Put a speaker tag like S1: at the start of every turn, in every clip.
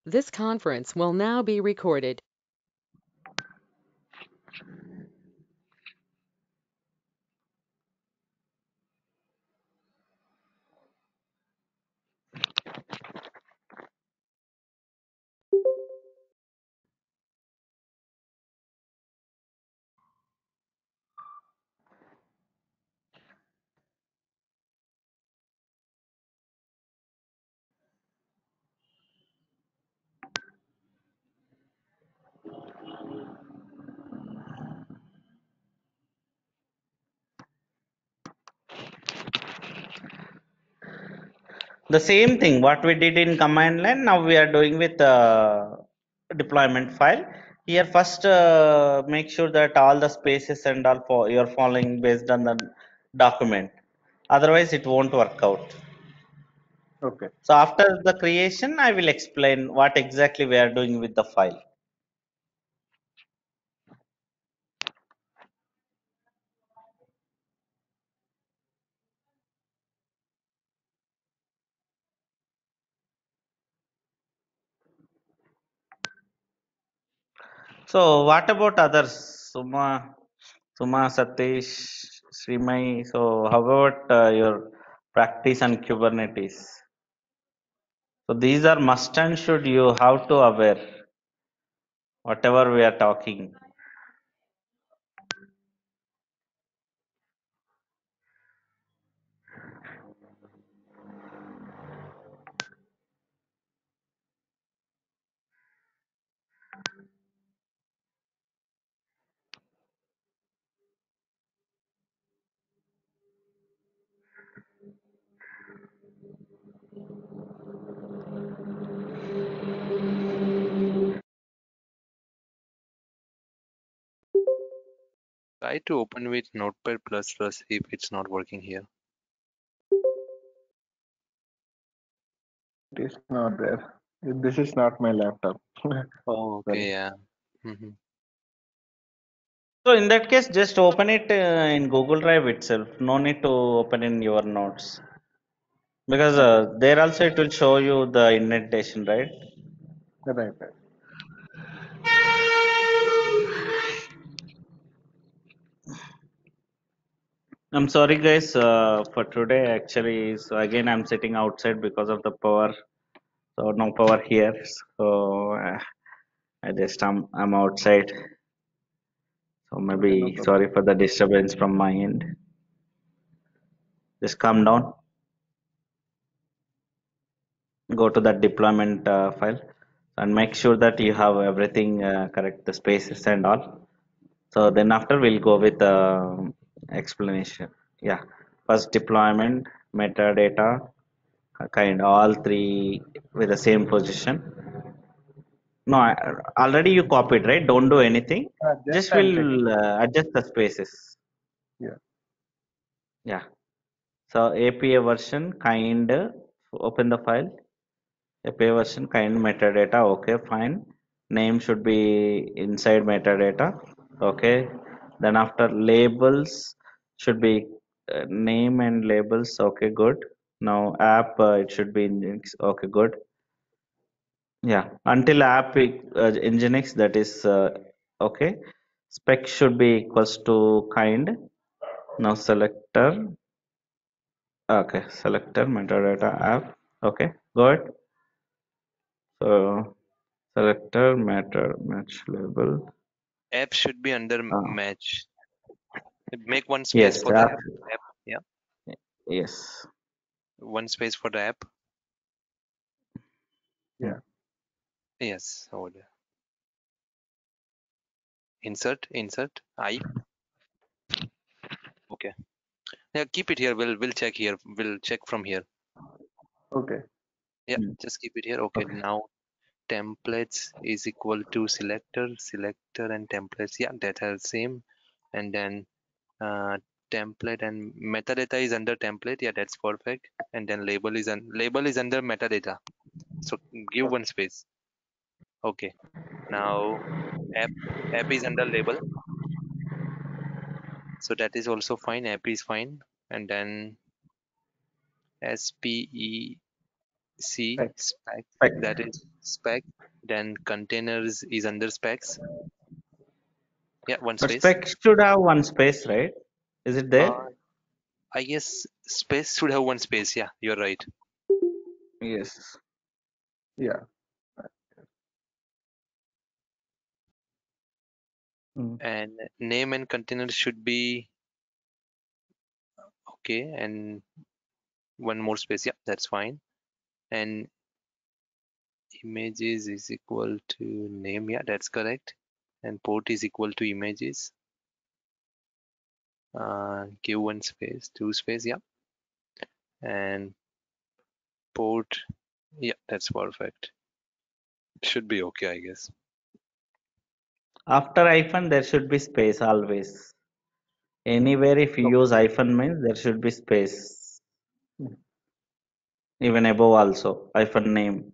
S1: This conference will now be recorded.
S2: The same thing what we did in command line, now we are doing with deployment file. Here first make sure that all the spaces and all for you're following based on the document. Otherwise it won't work out.
S3: Okay.
S2: So after the creation, I will explain what exactly we are doing with the file. So what about others? Suma, Satish, Srimai. So how about your practice on Kubernetes? So these are must and should you have to aware whatever we are talking.
S4: Try to open with Notepad++ if it's not working here.
S3: It is not there. This is not my laptop.
S4: Oh,
S3: Sorry.
S4: okay, yeah. Hmm.
S2: So in that case, just open it in Google Drive itself. No need to open in your notes because
S3: Okay.
S2: there also it will show you the indentation, right?
S3: Right, right.
S2: I'm sorry guys for today actually. So again, I'm sitting outside because of the power. So no power here. So I'm outside. So
S3: Okay, no
S2: maybe
S3: problem.
S2: sorry for the disturbance from my end. Just calm down. Go to that deployment file and make sure that you have everything correct, the spaces and all. So then after we'll go with the explanation. Yeah, first deployment, metadata, kind all three with the same position. No, already you copied, right? Don't do anything.
S3: Just
S2: Just
S3: I'm checking.
S2: will adjust the spaces.
S3: Yeah.
S2: Yeah. So APA version kind, open the file. APA version kind metadata. Okay, fine. Name should be inside metadata. Okay. Then after labels should be name and labels. Okay, good. Now app it should be Nginx. Okay, good. Yeah, until app Nginx that is okay. Spec should be equals to kind. Now selector. Okay, selector metadata app. Okay, good. So selector match label.
S4: App should be under
S2: Uh,
S4: match. Make one space
S2: yes,
S4: for the
S2: app.
S4: app. Yeah,
S2: Yes.
S4: one space for the app.
S2: Hmm.
S3: Yeah.
S4: Yes, over there. Insert. I. Okay. Yeah, keep it here. We'll check here. We'll check from here.
S3: Okay.
S4: Yeah,
S2: Hmm.
S4: just keep it here. Okay,
S2: Okay.
S4: now templates is equal to selector and templates. Yeah, that are same. And then uh, template and metadata is under template. Yeah, that's perfect. And then label is under metadata. So give
S3: Okay.
S4: one space. Okay. Now app app is under label. So that is also fine. App is fine. And then SPE. C
S3: Spec.
S4: spec,
S2: Spec.
S4: that is spec. Then containers is under specs. Yeah, one
S2: But
S4: space.
S2: spec should have one space, right? Is it there?
S4: I guess space should have one space. Yeah, you're right.
S2: Yes.
S3: Yeah.
S2: Mm.
S4: And name and container should be okay. And one more space. Yeah, that's fine. And images is equal to name. Yeah, that's correct. And port is equal to images. Give one space, two space. Yeah. And port. Yeah, that's perfect. Should be okay, I guess.
S2: After hyphen, there should be space always. Anywhere, if you
S4: Okay.
S2: use hyphen means there should be space.
S3: Mm.
S2: Even above also, hyphen name.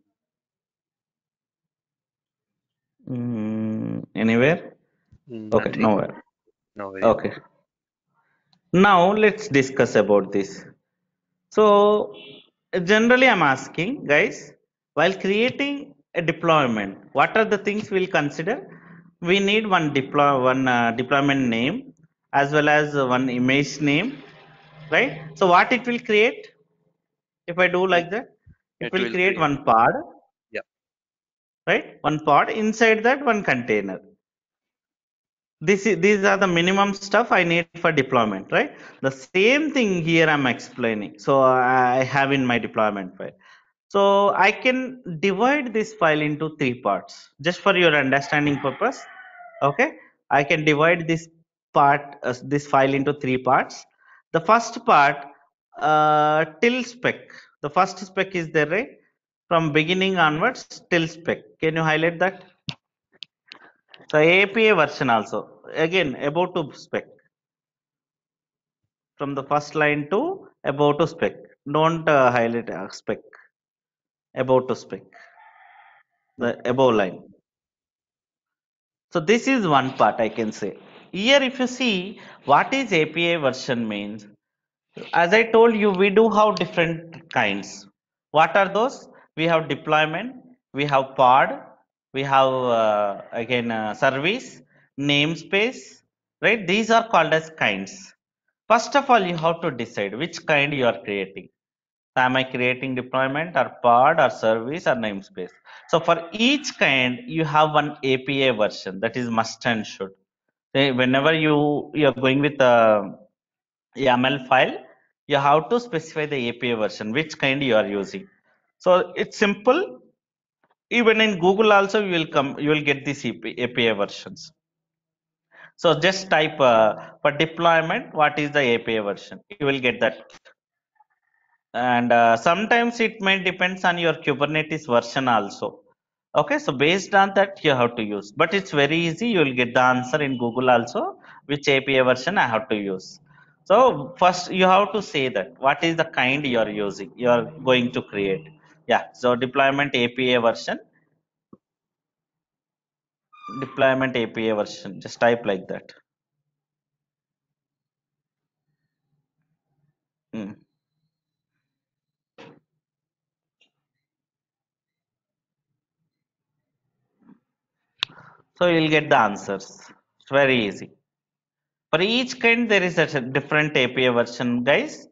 S2: Anywhere? Okay,
S4: Nothing.
S2: nowhere.
S4: No, yeah.
S2: Okay. Now let's discuss about this. So generally I'm asking guys, while creating a deployment, what are the things we'll consider? We need one deployment name as well as one image name, right? So what it will create if I do
S4: It,
S2: like that? It
S4: it
S2: will
S4: will
S2: create
S4: create.
S2: one pod,
S4: Yeah.
S2: right? One pod, inside that one container. These are the minimum stuff I need for deployment, right? The same thing here I'm explaining. So I have in my deployment file. So I can divide this file into three parts just for your understanding purpose. Okay, I can divide this file into three parts. The first part, till spec. The first spec is there, right? From beginning onwards till spec. Can you highlight that? So APA version also. Again, about to spec. From the first line to about to spec. Don't highlight spec. About to spec. The
S3: Okay.
S2: above line. So this is one part I can say. Here if you see what is APA version means, as I told you, we do have different kinds. What are those? We have deployment, we have pod, we have again service, namespace, right? These are called as kinds. First of all, you have to decide which kind you are creating. So am I creating deployment or pod or service or namespace? So for each kind, you have one APA version that is must and should. Whenever you're going with a YAML file, you have to specify the APA version, which kind you are using. So it's simple. Even in Google also, you will get these APA versions. So just type for deployment, what is the APA version? You will get that. And sometimes it may depends on your Kubernetes version also. Okay, so based on that you have to use, but it's very easy. You will get the answer in Google also, which API version I have to use. So first you have to say that what is the kind you are using, you are going to create. Yeah, so deployment API version, just type like that. Hmm. So you'll get the answers. It's very easy. For each kind, there is a different API version, guys.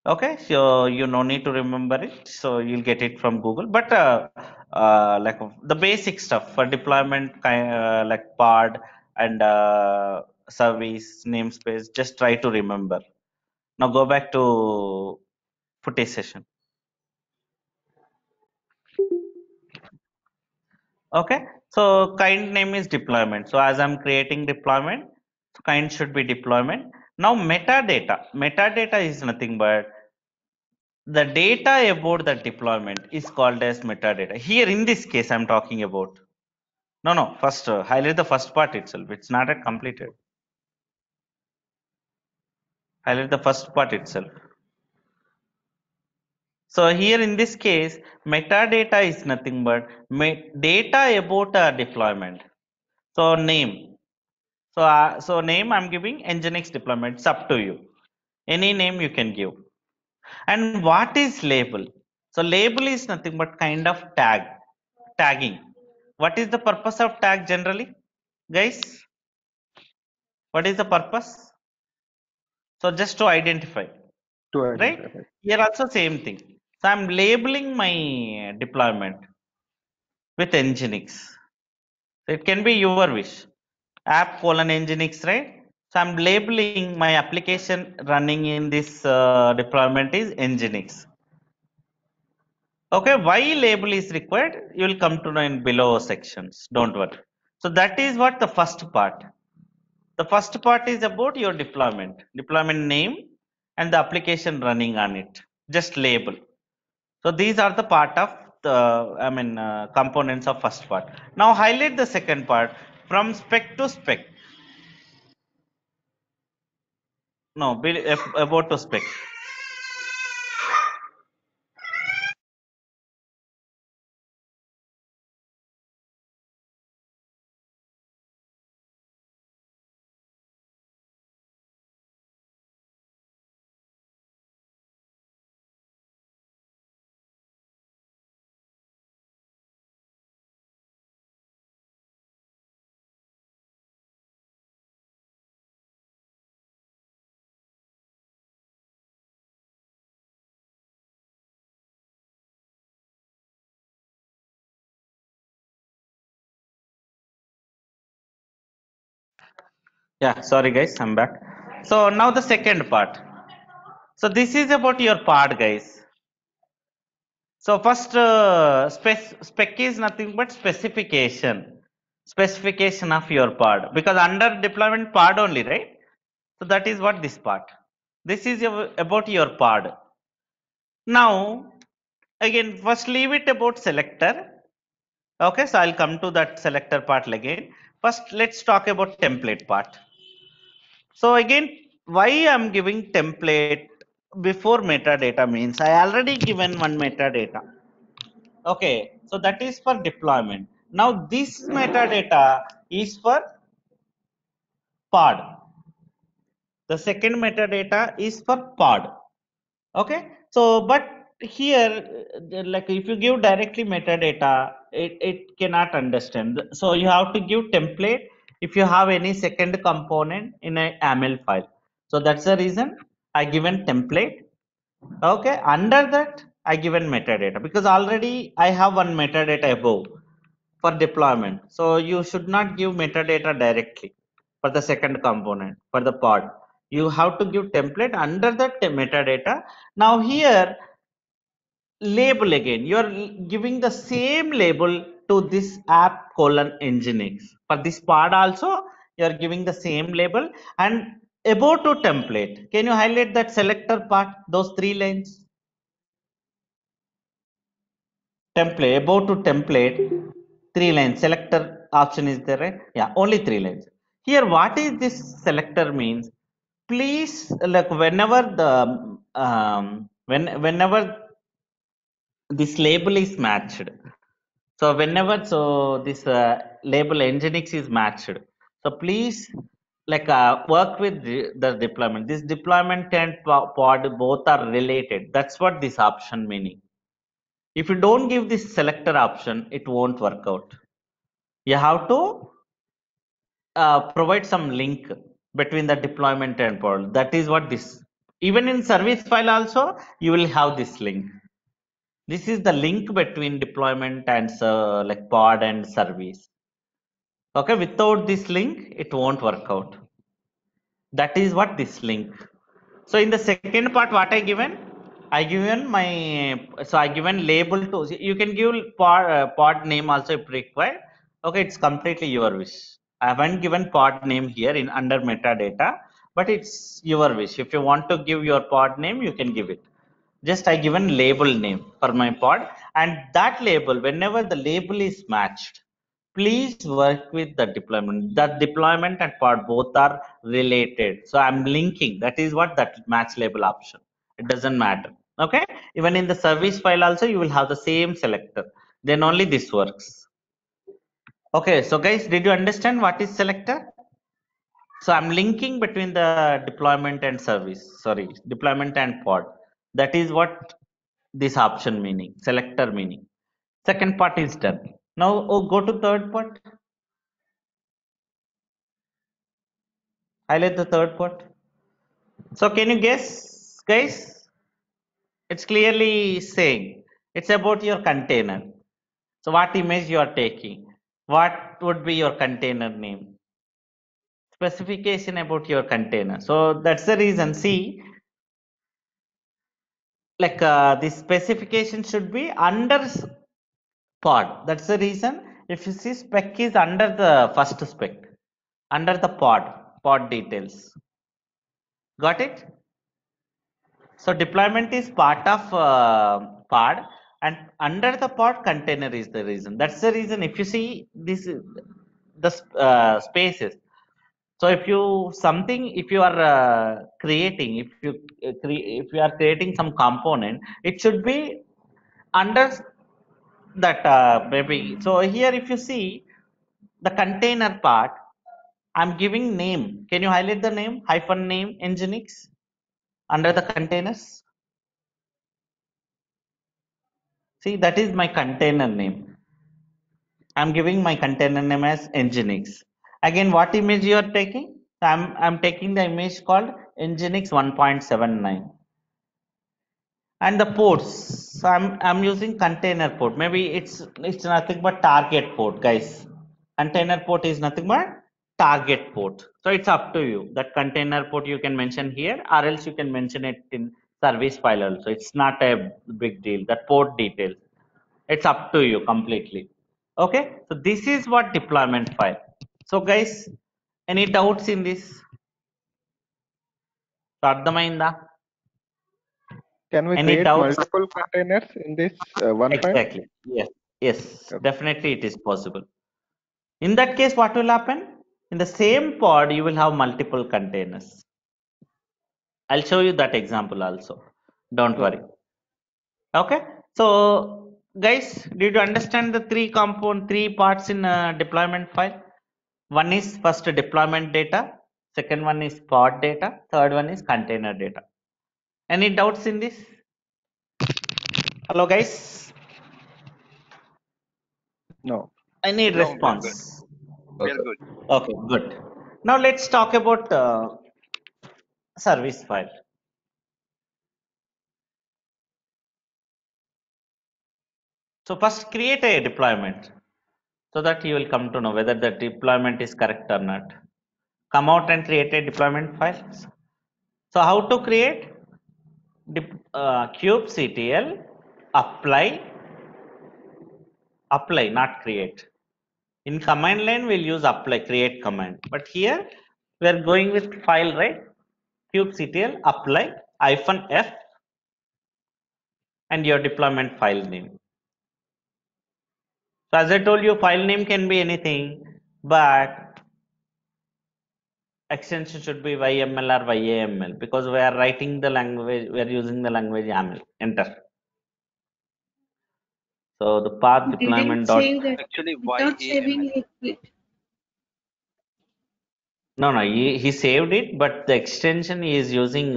S2: Okay, so you no need to remember it. So you'll get it from Google. But like the basic stuff for deployment, like pod and service namespace, just try to remember. Now go back to footage session. Okay, so kind name is deployment. So as I'm creating deployment, so kind should be deployment. Now metadata. Metadata is nothing but the data about the deployment is called as metadata. Here in this case, I'm talking about. No, first highlight the first part itself. It's not yet completed. Highlight the first part itself. So here in this case, metadata is nothing but data about a deployment. So name. So name I'm giving Nginx deployment. It's up to you. Any name you can give. And what is label? So label is nothing but kind of tagging. What is the purpose of tag generally, guys? What is the purpose? So just to identify,
S3: To
S2: right?
S3: identify.
S2: Here also same thing. So I'm labeling my deployment with Nginx. So it can be your wish. App colon Nginx, right? So I'm labeling my application running in this deployment is Nginx. Okay, why label is required? You will come to know in below sections. Don't worry. So that is what the first part. The first part is about your deployment name and the application running on it. Just label. So these are the part of the components of first part. Now highlight the second part from spec to spec. No, about to spec. Yeah, sorry guys, I'm back. So now the second part. So this is about your part, guys. So first spec is nothing but specification of your pod, because under deployment pod only, right? So that is what this part. This is about your pod. Now again, first leave it about selector. Okay, so I'll come to that selector part again. First, let's talk about template part. So again, why I'm giving template before metadata means I already given one metadata. Okay, so that is for deployment. Now this metadata is for pod. The second metadata is for pod. Okay, so but here like if you give directly metadata, it cannot understand. So you have to give template if you have any second component in a YAML file. So that's the reason I given template. Okay, under that I given metadata because already I have one metadata above for deployment. So you should not give metadata directly for the second component for the pod. You have to give template under that metadata. Now here label again. You are giving the same label to this app colon Nginx. For this pod also you are giving the same label and above to template. Can you highlight that selector part? Those 3 lines. Template about to template 3 lines selector option is there, right? Yeah, only 3 lines. Here what is this selector means? Please, like whenever the whenever this label is matched, so whenever this label Nginx is matched, so please like work with the deployment. This deployment and pod both are related. That's what this option meaning. If you don't give this selector option, it won't work out. You have to provide some link between the deployment and pod. That is what this. Even in service file also, you will have this link. This is the link between deployment and like pod and service. Okay, without this link, it won't work out. That is what this link. So in the second part, what I given? I given my, so I given label to, you can give pod name also if required. Okay, it's completely your wish. I haven't given pod name here in under metadata, but it's your wish. If you want to give your pod name, you can give it. Just I given label name for my pod, and that label, whenever the label is matched, please work with the deployment. That deployment and pod both are related. So I'm linking. That is what that match label option. It doesn't matter. Okay. Even in the service file also, you will have the same selector. Then only this works. Okay. So guys, did you understand what is selector? So I'm linking between the deployment and service. Sorry, deployment and pod. That is what this option meaning, selector meaning. Second part is done. Now go to third part. Highlight the third part. So can you guess, guys? It's clearly saying it's about your container. So what image you are taking? What would be your container name? Specification about your container. So that's the reason. See, like this specification should be under pod. That's the reason. If you see spec is under the first spec, under the pod details. Got it? So deployment is part of pod, and under the pod container is the reason. That's the reason. If you see this, the spaces. So if you something, if you are creating, if you are creating some component, it should be under that maybe. So here, if you see the container part, I'm giving name. Can you highlight the name hyphen name Nginx under the containers? See, that is my container name. I'm giving my container name as Nginx. Again, what image you are taking? I'm taking the image called Nginx 1.79. And the ports, I'm using container port. Maybe it's nothing but target port, guys. Container port is nothing but target port. So it's up to you. That container port you can mention here, or else you can mention it in service file also. It's not a big deal. That port details. It's up to you completely. Okay, so this is what deployment file. So guys, any doubts in this? అర్థమైందా?
S3: Can we
S2: Any
S3: create
S2: doubts?
S3: multiple containers in this one file?
S2: Exactly. Yes. Yes.
S3: Okay.
S2: Definitely it is possible. In that case, what will happen? In the same pod, you will have multiple containers. I'll show you that example also. Don't worry. Okay. So, guys, did you understand the three parts in deployment file? One is first deployment data. Second one is pod data. Third one is container data. Any doubts in this? Hello, guys.
S3: No.
S2: I need
S4: No, we're good.
S2: response.
S4: We're
S3: Okay.
S4: good.
S2: Okay, good. Now let's talk about service file. So first create a deployment so that you will come to know whether the deployment is correct or not. Come out and create a deployment file. So how to create? kubectl apply, not create. In command line, we'll use apply, create command. But here, we are going with file, right? kubectl apply -f and your deployment file name. So as I told you, file name can be anything, but extension should be YML or YAML because we are writing the language, we are using the language YAML. Enter. So the path deployment
S5: Didn't
S2: dot.
S5: save that
S4: Actually,
S5: without saving
S4: YAML.
S5: it.
S2: No, he saved it, but the extension he is using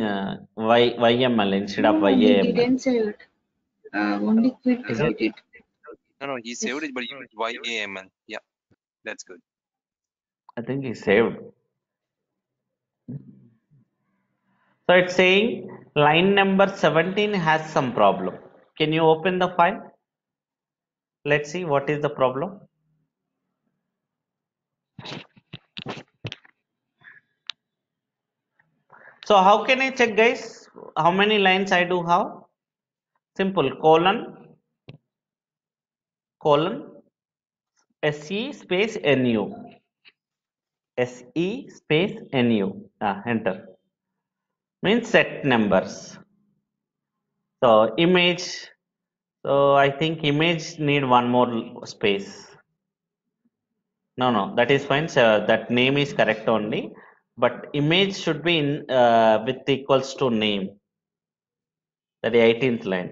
S2: YML instead of
S5: No, he
S2: YAML.
S5: didn't save it. Only quit
S2: Is
S5: he
S2: it?
S5: did.
S4: No, he saved it, but he used YAML. Yeah, that's good.
S2: I think he saved. So it's saying line number 17 has some problem. Can you open the file? Let's see what is the problem. So how can I check, guys? How many lines I do have? Simple, colon SE space NU. SE space NU. Enter. Means set numbers. So image. So I think image need one more space. No, that is fine. So that name is correct only, but image should be in with equals to name. That is 18th line.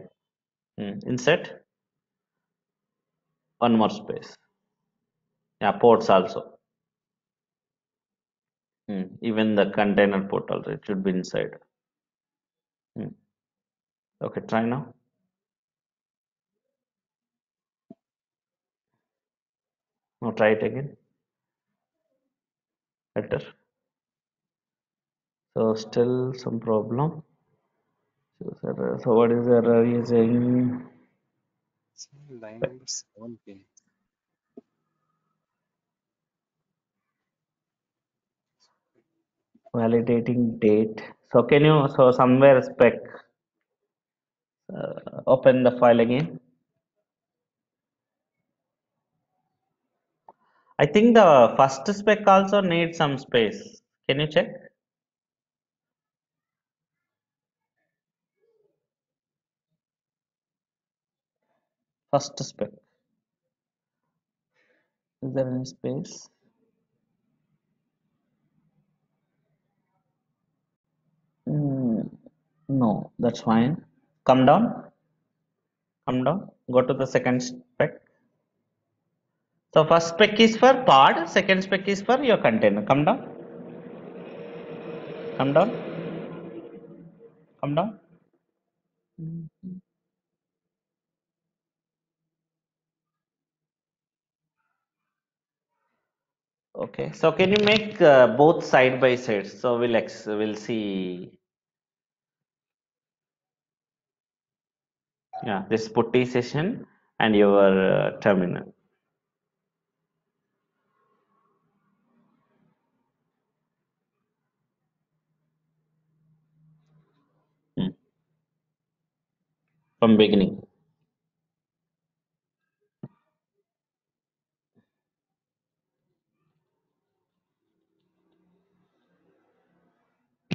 S2: Insert one more space. Yeah, ports also. Even the container port also, it should be inside. Okay, try now. Now try it again. Better. So still some problem. So what is the error he is saying?
S4: Line number 17.
S2: Validating date. So can you somewhere spec open the file again? I think the first spec also needs some space. Can you check? First spec. Is there any space? No, that's fine. Come down. Come down. Go to the second spec. So first spec is for pod, second spec is for your container. Come down. Come down. Come down. Okay. So can you make both side by side? So we'll see. Yeah, this putty session and your terminal. Hmm. From beginning.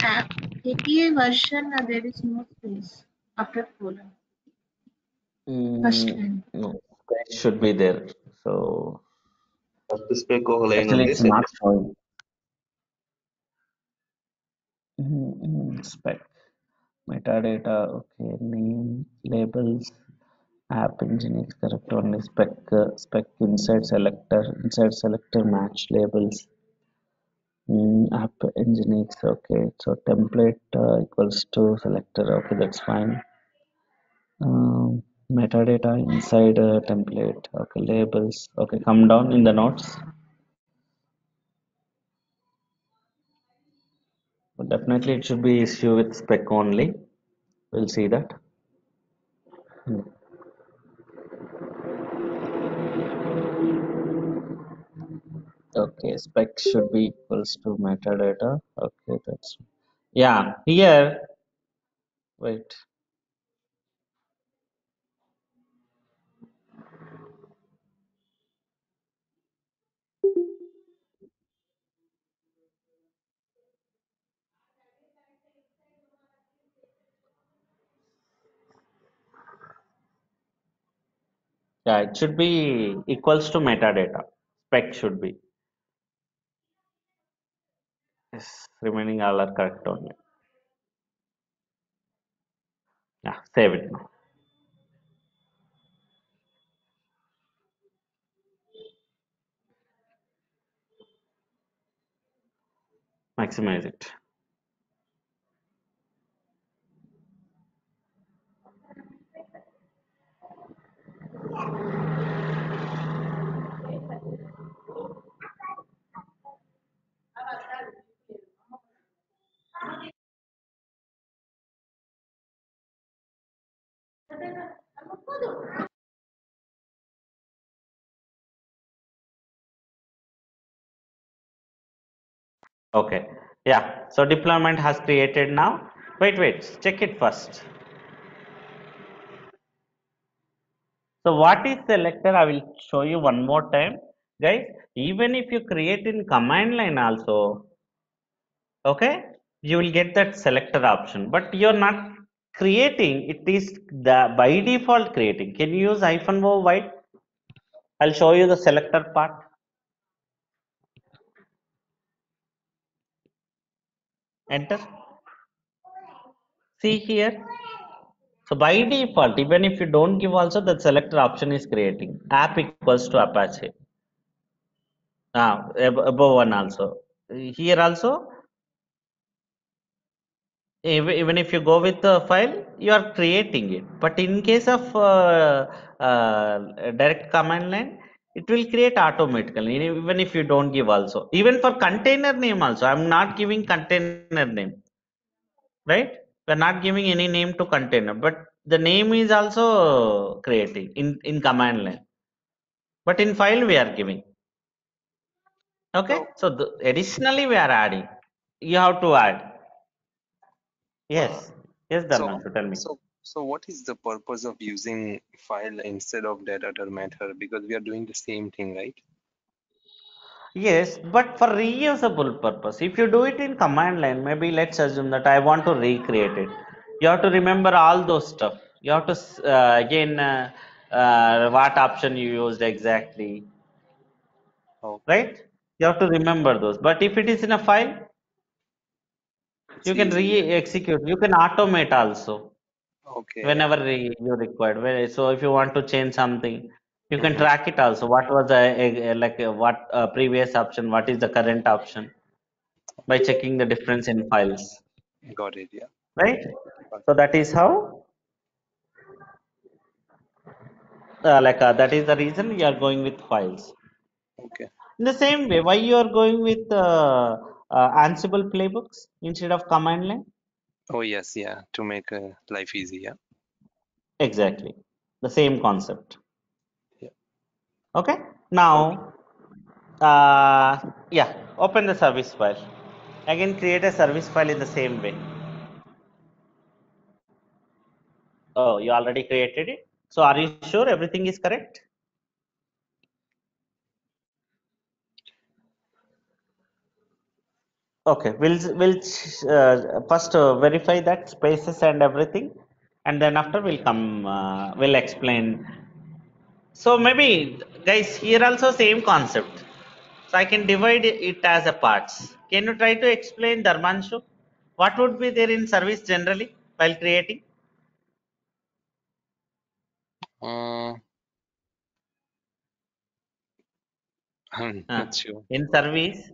S5: API version, there is no space after colon. First line.
S2: No, space should be there. So
S6: First spec ఒక line
S2: actually
S6: ఉంది
S2: it's not showing. Spec metadata. Okay, name, labels, app nginx correct only. Spec inside selector match labels. App nginx. Okay, so template equals to selector. Okay, that's fine. Metadata inside template. Okay, labels. Okay, come down in the notes. But definitely it should be issue with spec only. We'll see that. Okay, spec should be equals to metadata. Okay, that's yeah. Here, wait. Yeah, it should be equals to metadata. Spec should be. Yes, remaining all are correct only. Yeah, save it now. Maximize it. Okay. Yeah. So deployment has created now. Wait. Check it first. So what is selector? I will show you one more time. Guys, even if you create in command line also, okay, you will get that selector option. But you're not creating, it is the by default creating. Can you use -o white? I'll show you the selector part. Enter. See here. So by default, even if you don't give also, the selector option is creating. App equals to Apache. Above one also. Here also, even if you go with the file, you are creating it. But in case of direct command line, it will create automatically, even if you don't give also. Even for container name also, I'm not giving container name, right? We're not giving any name to container, but the name is also creating in command line. But in file we are giving. Okay,
S4: So,
S2: so additionally we are adding. You have to add.
S4: uh,
S2: Yes, yes,
S4: so,
S2: Dharmanshu, tell me.
S4: so what is the purpose of using file instead of data method? Because we are doing the same thing, right?
S2: Yes, but for reusable purpose, if you do it in command line, maybe let's assume that I want to recreate it. You have to remember all those stuff. You have to again what option you used exactly,
S4: Okay,
S2: right? You have to remember those. But if it is in a file,
S4: it's
S2: you can
S4: easy.
S2: re-execute. You can automate also
S4: Okay, yeah.
S2: whenever you required. So if you want to change something, you can
S4: Mm-hmm.
S2: track it also. What was what previous option? What is the current option? By checking the difference in files,
S4: Got it, yeah.
S2: right?
S4: Got
S2: So that is how, that is the reason we are going with files.
S4: it. Okay.
S2: In the same way, why you are going with Ansible playbooks instead of command line?
S4: Oh, yes, yeah, to make life easy, yeah.
S2: Exactly, the same concept.
S4: Yeah.
S2: Okay.
S4: Okay.
S2: Now, yeah, open the service file. Again, create a service file in the same way. Oh, you already created it. So, are you sure everything is correct? Okay, we'll first verify that spaces and everything, and then after we'll come we'll explain. So maybe guys here also same concept. So I can divide it as a parts. Can you try to explain, Dharmanshu? What would be there in service generally while creating?
S4: Uh, I'm
S2: Uh,
S4: not sure.
S2: in service,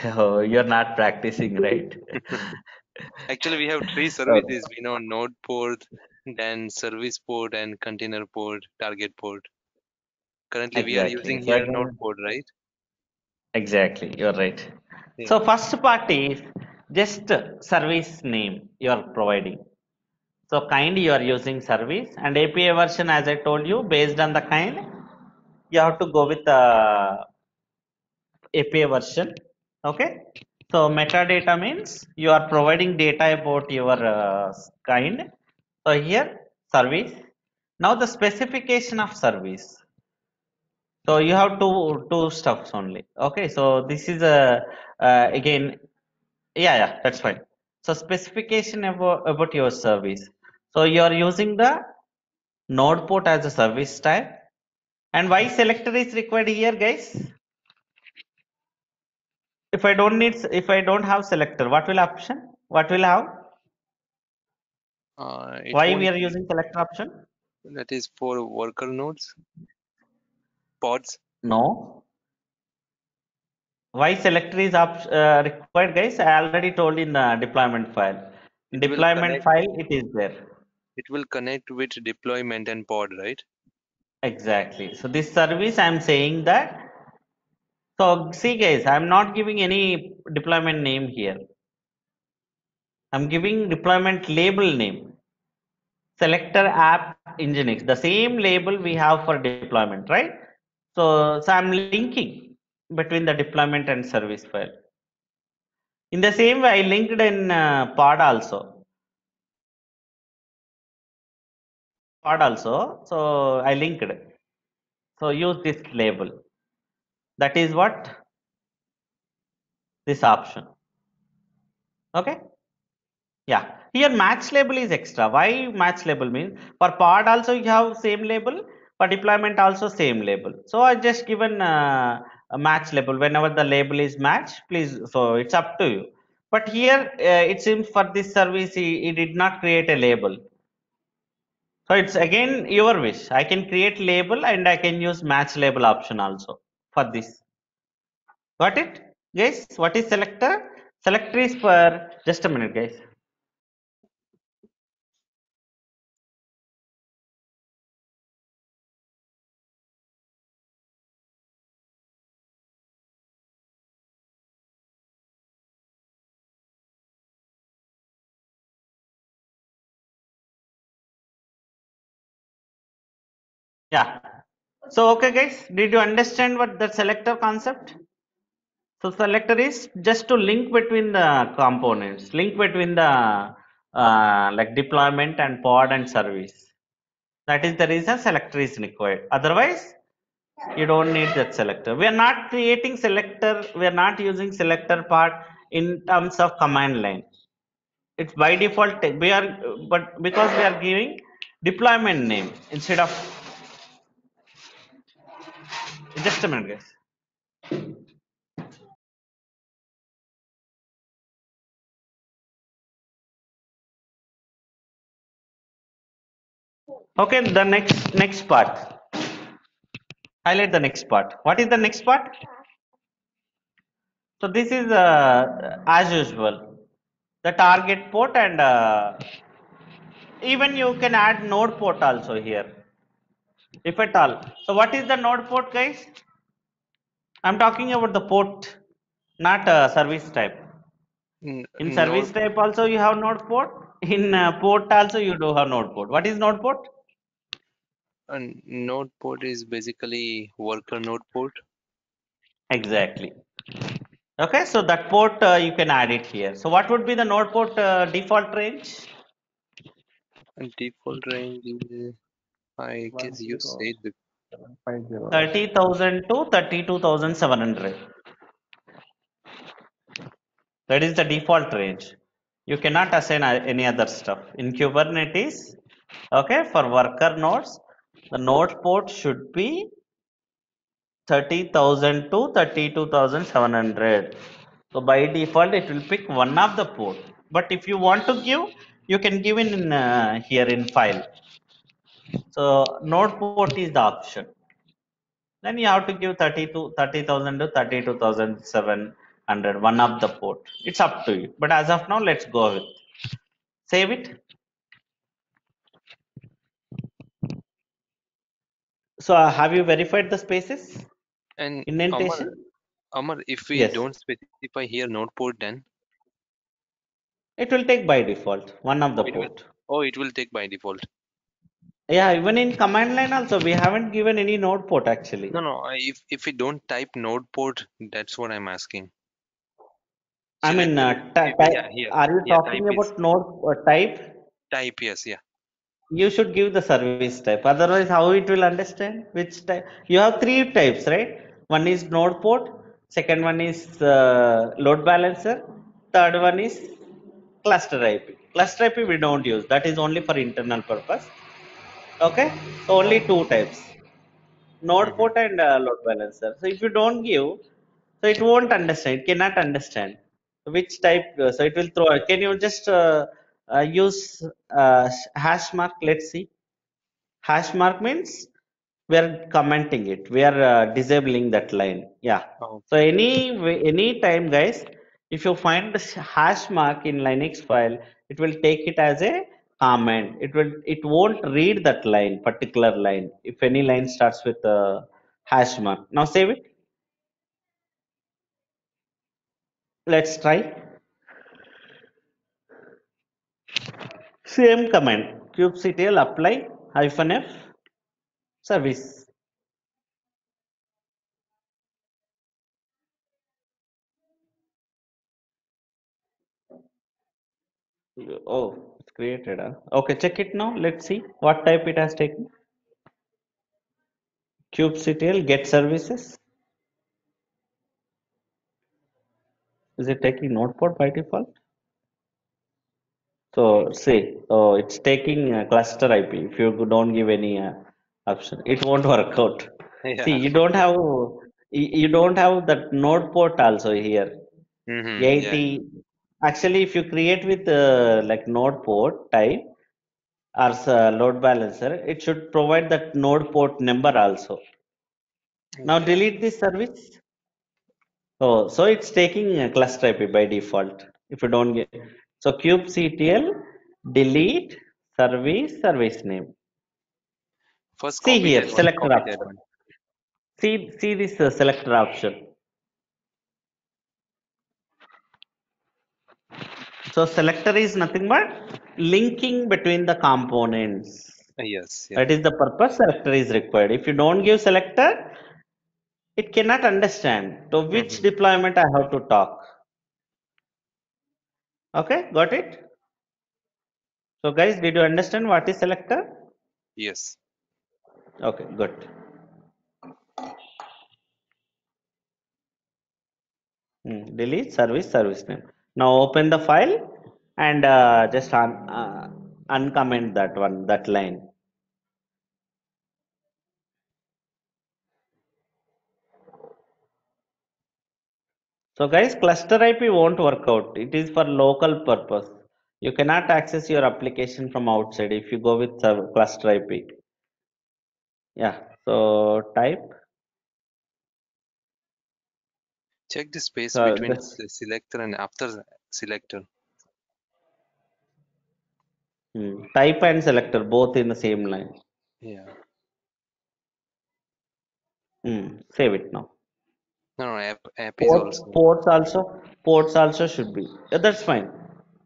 S2: oh, you're not practicing, right?
S4: Actually, we have three
S2: Okay.
S4: services. We know node port, then service port, and container port, target port. Currently, we are
S2: Exactly.
S4: using
S2: So
S4: here node
S2: again,
S4: port, right?
S2: exactly, you're right.
S4: Yeah.
S2: So first part is just service name you are providing. So kind you are using service, and API version, as I told you, based on the kind, you have to go with the API version. Okay. So metadata means you are providing data about your kind. So here service. Now the specification of service. So you have two stuffs only. Okay. So this is a again, yeah, that's fine. So specification about your service. So you are using the node port as a service type. And why selector is required here, guys? If I don't have selector, what will option? What will have?
S4: It
S2: Why we
S4: won't.
S2: are using selector option?
S4: That is for worker nodes, pods.
S2: No. Why selector is required, guys? I already told in the deployment file. In
S4: It will
S2: deployment
S4: connect.
S2: file, it is there.
S4: It will connect with deployment and pod, right?
S2: Exactly. So this service, I'm saying that. So see, guys, I'm not giving any deployment name here. I'm giving deployment label name. Selector app Nginx, the same label we have for deployment, right? So I'm linking between the deployment and service file. In the same way, I linked in pod also. Pod also. So I linked. So use this label. That is what this option. Okay. Yeah, here match label is extra. Why match label means for pod also you have same label, for deployment also same label. So I just given a match label whenever the label is matched, please. So it's up to you. But here it seems for this service he did not create a label. So it's again your wish. I can create label and I can use match label option also for this. Got it, guys? What is selector? Selector is for just a minute, guys. Yeah. So okay guys, did you understand what the selector concept? So selector is just to link between the components, link between the like deployment and pod and service. That is the reason selector is required. Otherwise, you don't need that selector. We are not creating selector. We are not using selector part in terms of command line. It's by default. We are, but because we are giving deployment name instead of. Just a minute, guys. Okay, the next part. Highlight the next part. What is the next part? So this is as usual the target port and even you can add node port also here if at all. So what is the node port, guys? I'm talking about the port, not service type. In service
S4: Node
S2: type also you have node port. In port also you do have node port. What is node port?
S4: node port is basically worker node port.
S2: Exactly. Okay, so that port you can add it here. So what would be the node port default range?
S4: And default range is, I guess you said the
S3: 10750.
S2: 30,000 to 32,700. That is the default range. You cannot assign any other stuff. In Kubernetes, okay, for worker nodes, the node port should be 30,000 to 32,700. So by default, it will pick one of the port. But if you want to give, you can give in here in file. So node port is the option. Then you have to give 30,000 to 32,700, one of the port. It's up to you. But as of now, let's go with. Save it. So have you verified the spaces?
S4: and
S2: Indentation?
S4: Amar, if we
S2: Yes.
S4: don't specify here node port, then
S2: It will take by default, one of the
S4: it will.
S2: port.
S4: Oh, it will take by default.
S2: Yeah, even in command line also, we haven't given any node port actually.
S4: No, no. If we don't type node port, that's what I'm asking.
S2: I
S4: See,
S2: mean,
S4: yeah, here,
S2: are you
S4: yeah, type
S2: talking
S4: is
S2: about node type?
S4: type. Yes, yeah.
S2: You should give the service type. Otherwise, how it will understand which type? You have three types, right? One is node port. Second one is load balancer. Third one is cluster IP. Cluster IP we don't use. That is only for internal purpose. Okay. So only two types: node
S4: Mm-hmm.
S2: port and load balancer. So if you don't give, so it won't understand. It cannot understand which type. So it will throw. Can you just use hash mark? Let's see. Hash mark means we are commenting it. We are disabling that line. Yeah.
S4: Oh,
S2: So any time, guys, if you find the hash mark in Linux file, it will take it as a comment. It won't read that line, particular line. If any line starts with a hash mark. Now save it. Let's try. Same command. kubectl apply -f service. Oh, it's created. Huh? Okay, check it now. Let's see what type it has taken. kubectl get services. Is it taking notepad by default? So see, oh, it's taking cluster IP. If you don't give any option, it won't work out. See,
S4: yeah.
S2: you don't have that node port also here.
S4: Mm-hmm. Yeah.
S2: 80. Actually, if you create with like node port type or load balancer, it should provide that node port number also. Now
S4: Yeah.
S2: delete this service. Oh, so it's taking a cluster IP by default. If you don't get so kubectl delete service name.
S4: First,
S2: See
S4: copy
S2: here
S4: that one.
S2: selector
S4: Copy that
S2: option.
S4: one.
S2: See this selector option. So selector is nothing but linking between the components.
S4: Yes, yeah.
S2: That is the purpose selector is required. If you don't give selector, it cannot understand to which deployment I have to talk. Okay, got it? So guys, did you understand what is selector?
S4: Yes.
S2: Okay, good. Delete service name. Now open the file and just uncomment that line. So guys, cluster IP won't work out. It is for local purpose. You cannot access your application from outside if you go with cluster IP. Yeah. So type.
S4: Check the space
S2: So
S4: between selector and after selector.
S2: type and selector both in the same line.
S4: Yeah.
S2: Save it now.
S4: No, app is also.
S2: Ports also should be. Yeah, that's fine.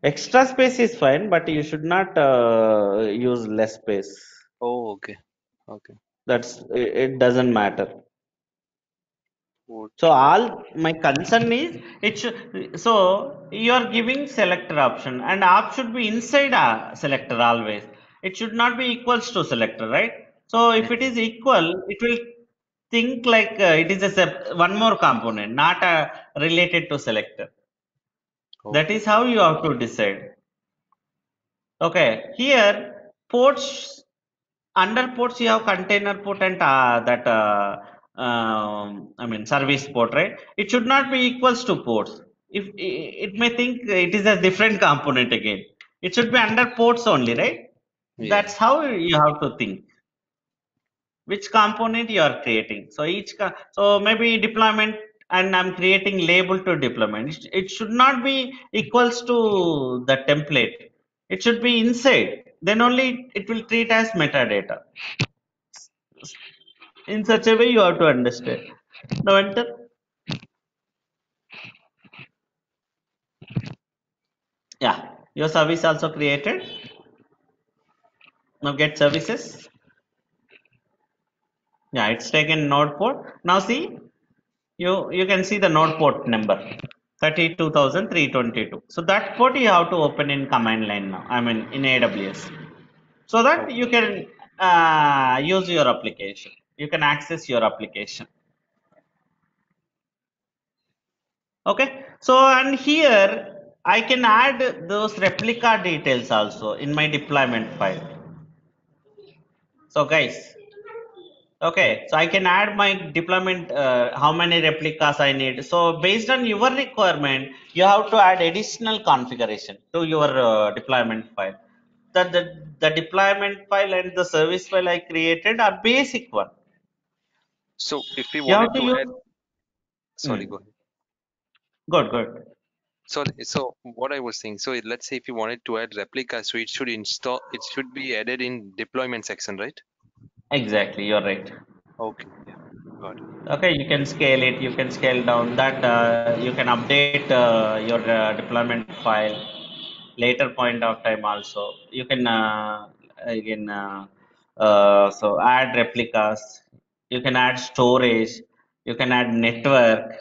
S2: Extra space is fine, but you should not use less space.
S4: Oh, okay. Okay.
S2: It doesn't matter.
S4: Port.
S2: So all my concern is it should. So you are giving selector option, and app should be inside a selector always. It should not be equals to selector, right? So if it is equal, it will think like it is one more component, not related to selector. That
S4: Okay.
S2: is how you have to decide. Okay, here ports, under ports you have container port and that I mean service port, right? It should not be equals to ports. If it may think it is a different component again. It should be under ports only, right?
S4: Yeah.
S2: That's how you have to think. Which component you are creating. So so maybe deployment, and I'm creating label to deployment. It should not be equals to the template. It should be inside. Then only it will treat as metadata. In such a way you have to understand. Now enter. Yeah, your service also created. Now get services. Yeah, it's taken node port. Now see, you can see the node port number 32,322. So that port you have to open in command line now. I mean in AWS, so that you
S4: Okay.
S2: can use your application. You can access your application. Okay. So and here I can add those replica details also in my deployment file. So guys, okay, so I can add my deployment, how many replicas I need. So based on your requirement, you have to add additional configuration to your deployment file. The deployment file and the service file I created are basic one.
S4: So if we
S2: You have
S4: wanted
S2: to
S4: to
S2: use.
S4: add, sorry,
S2: Hmm,
S4: go ahead.
S2: good.
S4: So what I was saying, so let's say if you wanted to add replica, so it should be added in deployment section, right?
S2: Exactly, you're right.
S4: Okay, yeah, got it.
S2: Okay, you can scale it, you can scale down that, you can update your deployment file later point of time also. You can again so add replicas, you can add storage, you can add network,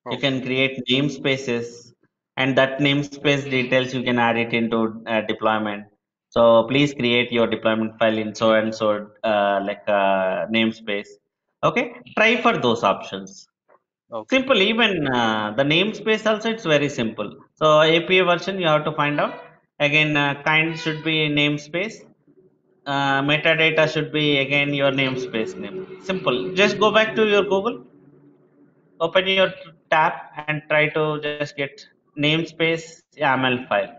S2: you
S4: Okay,
S2: can create namespaces, and that namespace details you can add it into deployment. So please create your deployment file in so and so like namespace. Okay, try for those options.
S4: okay,
S2: Simple, even the namespace also it's very simple. So API version you have to find out. Again, kind should be namespace. Metadata should be again your namespace name. Simple. Just go back to your Google, open your tab, and try to just get namespace YAML file.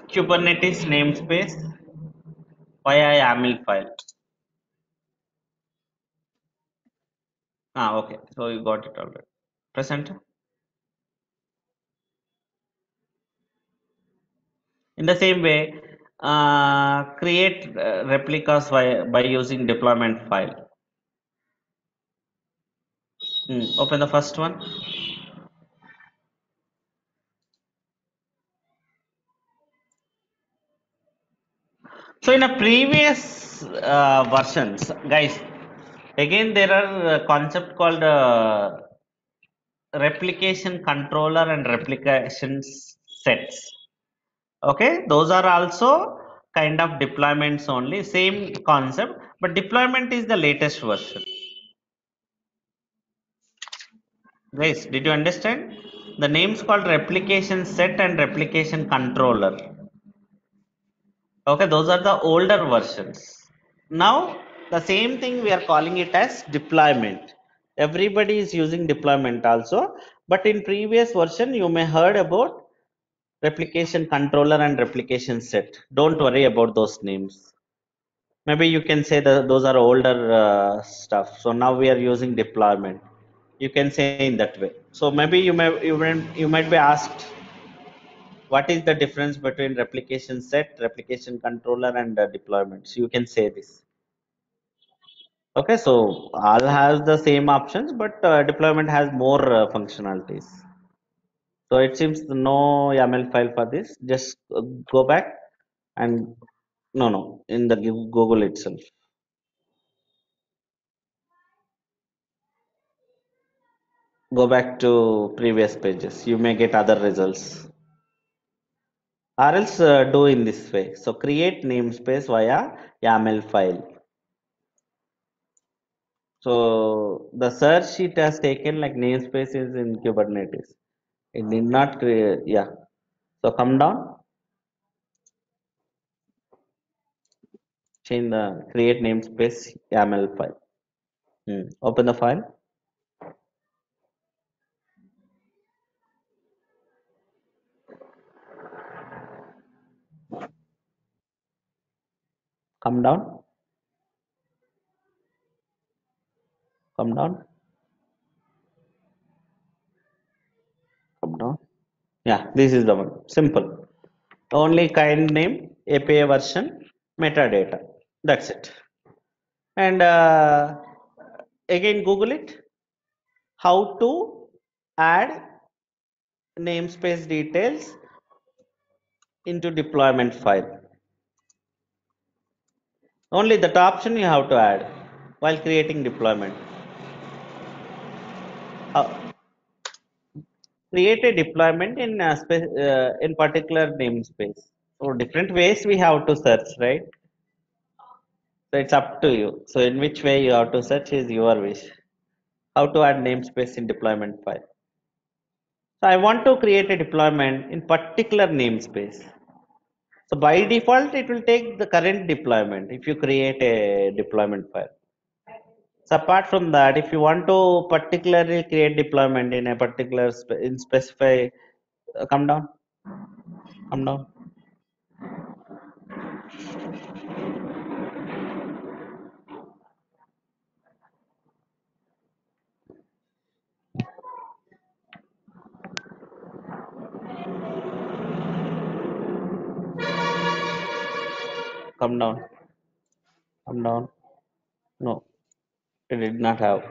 S2: Kubernetes namespace via YAML file. Okay. So you got it already. Press enter. In the same way, create replicas by using deployment file. Open the first one. So in a previous versions, guys, again there are a concept called replication controller and replication sets. Okay, those are also kind of deployments only, same concept, but deployment is the latest version. Guys, did you understand? The names called replication set and replication controller. Okay, those are the older versions. Now, the same thing we are calling it as deployment. Everybody is using deployment also, but in previous version you may heard about replication controller and replication set. Don't worry about those names. Maybe you can say that those are older stuff. So now we are using deployment. You can say in that way. So maybe you might be asked, what is the difference between replication set, replication controller, and deployment? So you can say this. Okay, so all has the same options, but deployment has more functionalities. So it seems no YAML file for this. Just go back and no, in the Google itself. Go back to previous pages. You may get other results. Or else do in this way. So create namespace via YAML file. So the search it has taken like namespace is in Kubernetes. It did not create. Yeah. So come down. Change the create namespace YAML file. Open the file. Come down. Come down. Come down. Yeah, this is the one. Simple. Only kind name, API version, metadata. That's it. And again, Google it. How to add namespace details into deployment file. Only that option you have to add while creating deployment. Create a deployment in particular namespace. So different ways we have to search, right? So it's up to you. So in which way you have to search is your wish. How to add namespace in deployment file. So I want to create a deployment in particular namespace. So by default, it will take the current deployment if you create a deployment file. So apart from that, if you want to particularly create deployment in a particular specify, come down, come down. Come down, come down. No, it did not have.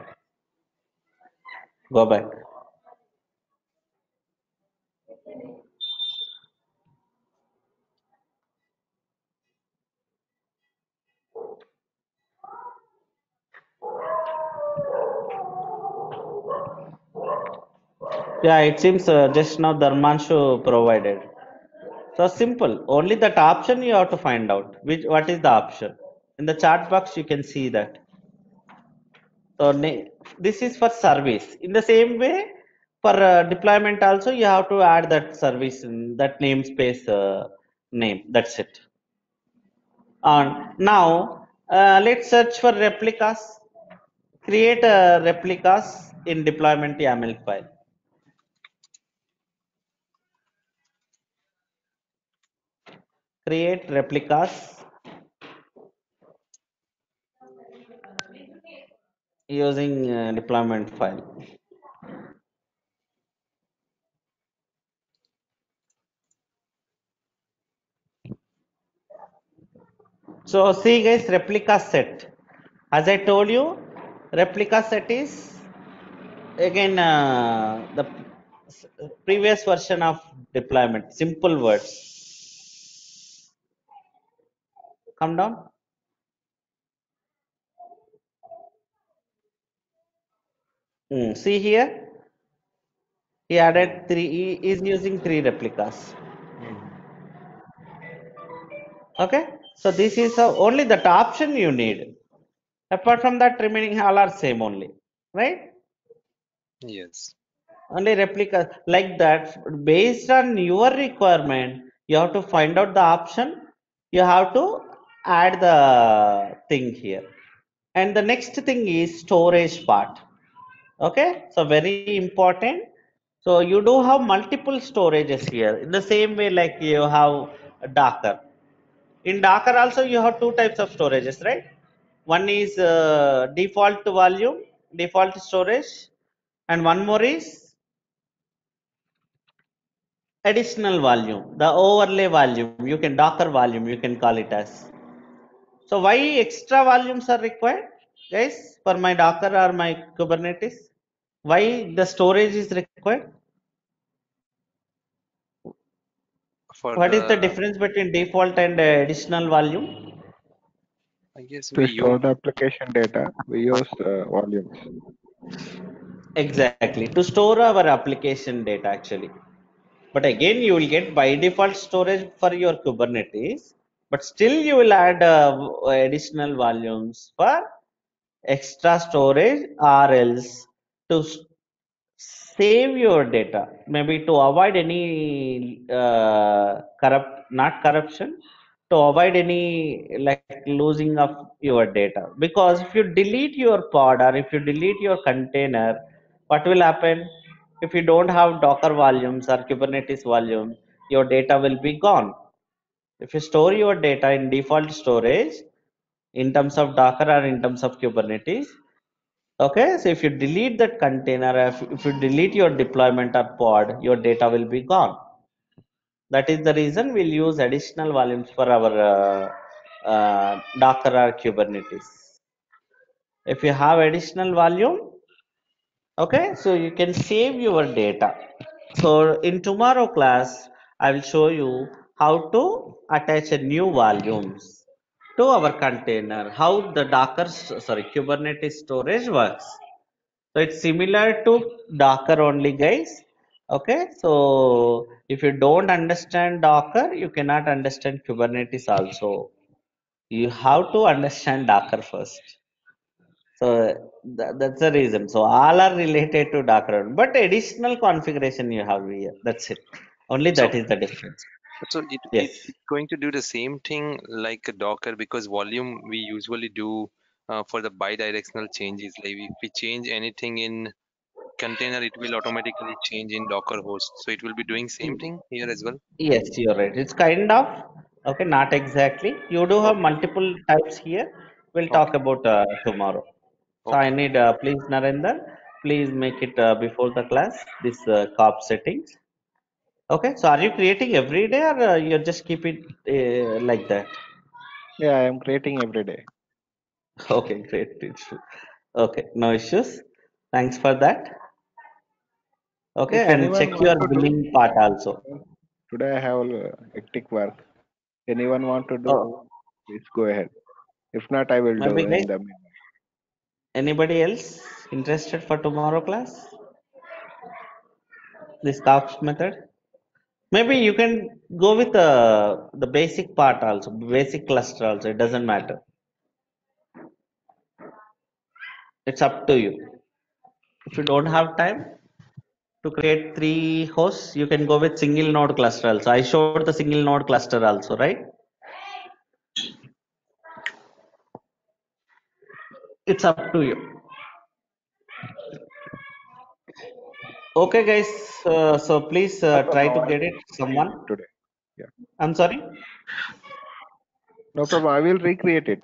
S2: Go back. Yeah, it seems just now Dharmanshu provided. So simple. Only that option you have to find out. What is the option? In the chat box you can see that. So this is for service. In the same way, for deployment also you have to add that service in that namespace name. That's it. And now let's search for replicas. Create replicas in deployment YAML file. Create replicas using deployment file. So see guys, replica set. As I told you, replica set is again the previous version of deployment. Simple words. Come down. See here, he added three. He is using 3 replicas. Okay, so this is only that option you need. Apart from that, remaining all are same only, right?
S4: Yes.
S2: Only replicas like that. Based on your requirement, you have to find out the option. You have to add the thing here. And the next thing is storage part. Okay, so very important. So you do have multiple storages here in the same way like you have Docker. In Docker also you have 2 types of storages, right? One is default volume, default storage, and one more is additional volume, the overlay volume. You can Docker volume, you can call it as. So why extra volumes are required, guys, for my Docker or my Kubernetes? Why the storage is required?
S4: For
S2: What is the
S4: the,
S2: difference between default and additional volume?
S4: I guess
S3: To
S4: we
S3: store
S4: use
S3: the application data, we use volumes.
S2: Exactly, to store our application data actually. But again, you will get by default storage for your Kubernetes, but still you will add additional volumes for extra storage or else to save your data, maybe to avoid any not corruption, to avoid any like losing of your data. Because if you delete your pod or if you delete your container, what will happen? If you don't have Docker volumes or Kubernetes volume, your data will be gone. If you store your data in default storage in terms of Docker or in terms of Kubernetes, okay, so if you delete that container, if you delete your deployment or pod, your data will be gone. That is the reason we'll use additional volumes for our Docker or Kubernetes. If you have additional volume, okay, so you can save your data. So in tomorrow class, I will show you how to attach a new volumes to our container, how the Kubernetes storage works. So it's similar to Docker only, guys. Okay, so if you don't understand Docker, you cannot understand Kubernetes also. You have to understand Docker first. So that's the reason. So all are related to Docker, but additional configuration you have here. That's it. Only
S4: so
S2: that is the difference.
S4: so
S2: Yes.
S4: it's going to do the same thing like a Docker, because volume we usually do for the bidirectional changes. Like if we change anything in container, it will automatically change in Docker host. So it will be doing same thing here as well.
S2: Yes, you're right. It's kind of okay, not exactly. You do have
S4: Okay.
S2: multiple types here. We'll talk
S4: Okay.
S2: about tomorrow. So I
S4: Okay.
S2: need, please Narendra, please make it before the class, this COP settings. Okay, so are you creating every day or you just keep it like that?
S3: Yeah, I am creating every day.
S2: Okay, great. Okay, no issues. Thanks for that. Okay,
S3: If
S2: and
S3: anyone
S2: check
S3: want
S2: your
S3: to do,
S2: billing part also.
S3: today I have hectic work. Anyone want to do,
S2: Oh,
S3: please go ahead. If not, I will do
S2: maybe guys,
S3: in the meantime.
S2: anybody else interested for tomorrow class? This COP method? Maybe you can go with the basic part also, basic cluster also. It doesn't matter. It's up to you. If you don't have time to create 3 hosts, you can go with single node cluster also. I showed the single node cluster also, right? It's up to you. Okay, guys. So please
S3: No
S2: try
S3: problem.
S2: to
S3: I
S2: get it.
S3: will create
S2: Someone.
S3: it today. Yeah,
S2: I'm sorry.
S3: no problem. I will recreate it.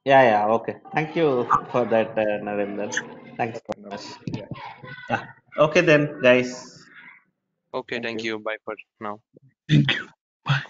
S2: Yeah, yeah. Okay. Thank you for that, Narendra. Thanks so
S3: No
S2: much.
S3: problem. Yeah,
S2: Yeah. Okay then, guys.
S4: Okay.
S3: thank
S4: Thank
S3: you.
S4: you. Bye for now.
S7: Thank you. Bye.